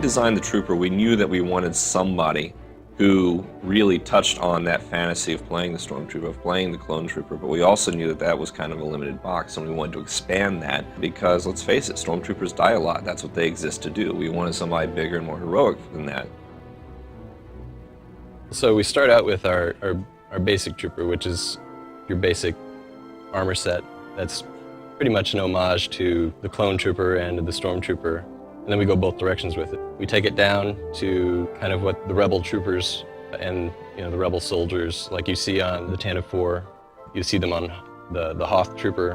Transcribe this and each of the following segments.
designed the Trooper, we knew that we wanted somebody who really touched on that fantasy of playing the Stormtrooper, of playing the Clone Trooper, but we also knew that that was kind of a limited box, and we wanted to expand that because, let's face it, Stormtroopers die a lot. That's what they exist to do. We wanted somebody bigger and more heroic than that. So we start out with our basic Trooper, which is your basic armor set. That's pretty much an homage to the Clone Trooper and the Stormtrooper. And then we go both directions with it. We take it down to kind of what the Rebel troopers and the Rebel soldiers, like you see on the Tantive 4, you see them on the Hoth Trooper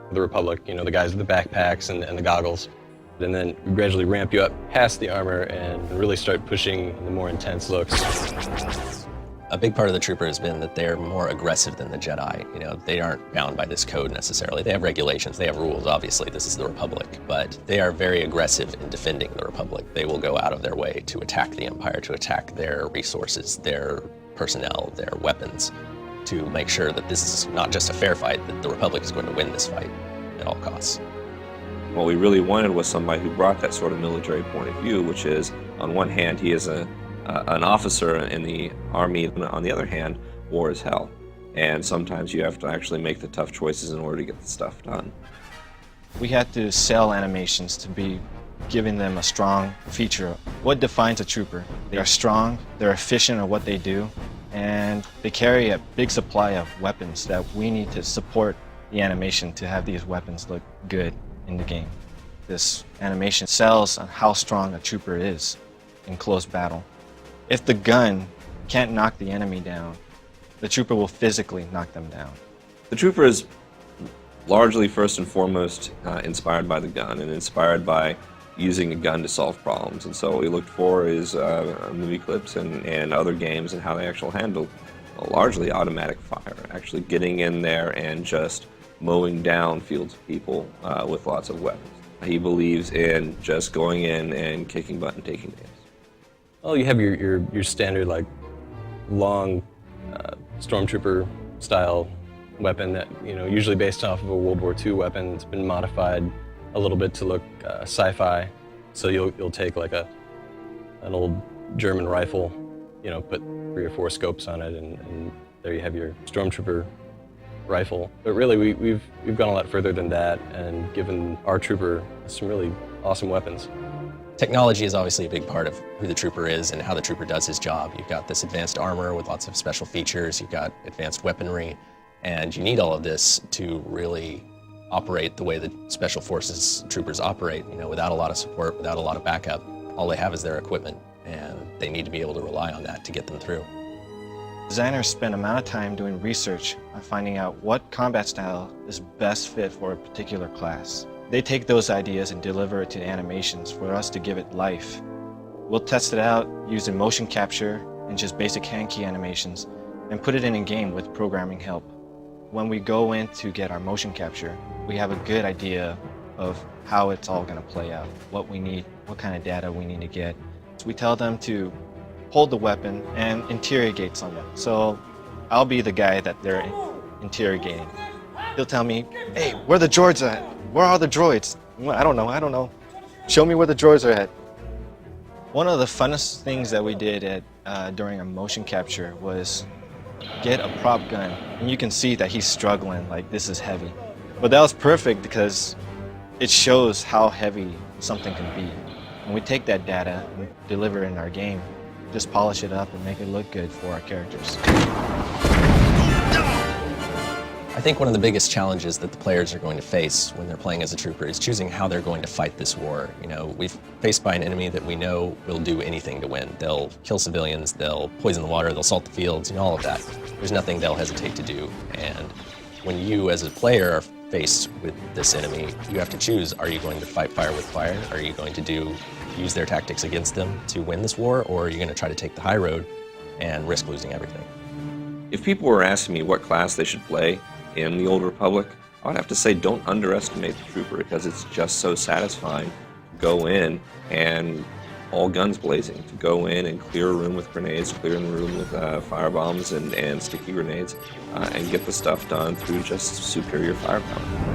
of the Republic, the guys with the backpacks and the goggles. And then we gradually ramp you up past the armor and really start pushing the more intense looks. A big part of the Trooper has been that they're more aggressive than the Jedi. They aren't bound by this code necessarily. They have regulations, they have rules, obviously, this is the Republic, but they are very aggressive in defending the Republic. They will go out of their way to attack the Empire, to attack their resources, their personnel, their weapons, to make sure that this is not just a fair fight, that the Republic is going to win this fight at all costs. What we really wanted was somebody who brought that sort of military point of view, which is, on one hand, he is an officer in the Army, and on the other hand, war is hell. And sometimes you have to actually make the tough choices in order to get the stuff done. We had to sell animations to be giving them a strong feature. What defines a trooper? They are strong, they're efficient at what they do, and they carry a big supply of weapons that we need to support the animation to have these weapons look good in the game. This animation sells on how strong a trooper is in close battle. If the gun can't knock the enemy down, the trooper will physically knock them down. The Trooper is largely, first and foremost, inspired by the gun and inspired by using a gun to solve problems. And so what we looked for is movie clips and other games and how they actually handle largely automatic fire, actually getting in there and just mowing down fields of people with lots of weapons. He believes in just going in and kicking butt and taking names. Well, you have your standard long Stormtrooper style weapon that usually based off of a World War II weapon. It's been modified a little bit to look sci-fi. So you'll take an old German rifle, put 3 or 4 scopes on it, and there you have your Stormtrooper rifle. But really, we've gone a lot further than that and given our Trooper some really awesome weapons. Technology is obviously a big part of who the Trooper is and how the Trooper does his job. You've got this advanced armor with lots of special features, you've got advanced weaponry, and you need all of this to really operate the way that Special Forces troopers operate. Without a lot of support, without a lot of backup, all they have is their equipment, and they need to be able to rely on that to get them through. Designers spend a amount of time doing research on finding out what combat style is best fit for a particular class. They take those ideas and deliver it to animations for us to give it life. We'll test it out using motion capture and just basic hand key animations and put it in a game with programming help. When we go in to get our motion capture, we have a good idea of how it's all going to play out, what we need, what kind of data we need to get. So we tell them to hold the weapon and interrogate someone. So I'll be the guy that they're interrogating. He'll tell me, hey, where are the droids at? Where are the droids? Well, I don't know. Show me where the droids are at. One of the funnest things that we did during a motion capture was get a prop gun. And you can see that he's struggling, like this is heavy. But that was perfect because it shows how heavy something can be. And we take that data and deliver it in our game, just polish it up and make it look good for our characters. I think one of the biggest challenges that the players are going to face when they're playing as a Trooper is choosing how they're going to fight this war. We've faced by an enemy that we know will do anything to win. They'll kill civilians, they'll poison the water, they'll salt the fields, all of that. There's nothing they'll hesitate to do. And when you as a player are faced with this enemy, you have to choose, are you going to fight fire with fire? Are you going to use their tactics against them to win this war? Or are you going to try to take the high road and risk losing everything? If people were asking me what class they should play in the Old Republic, I would have to say don't underestimate the Trooper, because it's just so satisfying to go in and all guns blazing, to go in and clear a room with grenades, clear a room with firebombs and sticky grenades, and get the stuff done through just superior firepower.